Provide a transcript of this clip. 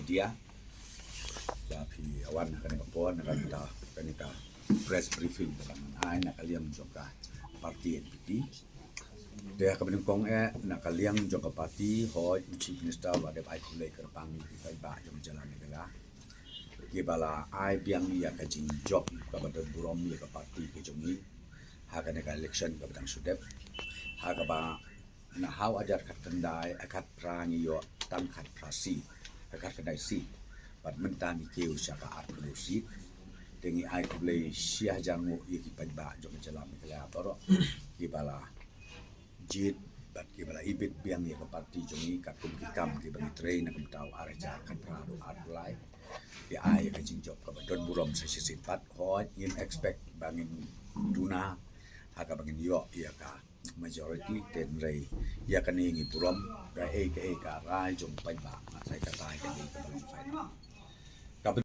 media tapi awan akan kapon akan kita press briefing dalam nak kalian juga parti NPP dia kebenengkong nak kalian juga parti hoi chief minister wade bai kulai kerpang bai ba yang jalan negara kibala ai biang ya kajing job kabadan burom ya ke parti ke jongi hakan ka election ka badang sudep hakaba na how ajar kat kendai akat prangi yo tam kat prasi akat kendai si pat mentani keu syaka arkeologi tengi ai kulai sia jangu iki pajba jong jalan negara toro kibala jit bat kibala ibit biang ya ke parti jongi kat kumkikam ki bagi train nak tahu araja kat prado arlai ki ai ka jingjok ka don burom sa sisipat hoi in expect bangin duna haka bangin yo ya ka majority ten rei ya ka ni burom ka rai jong pai ba sai ka tai ka ni ka balong final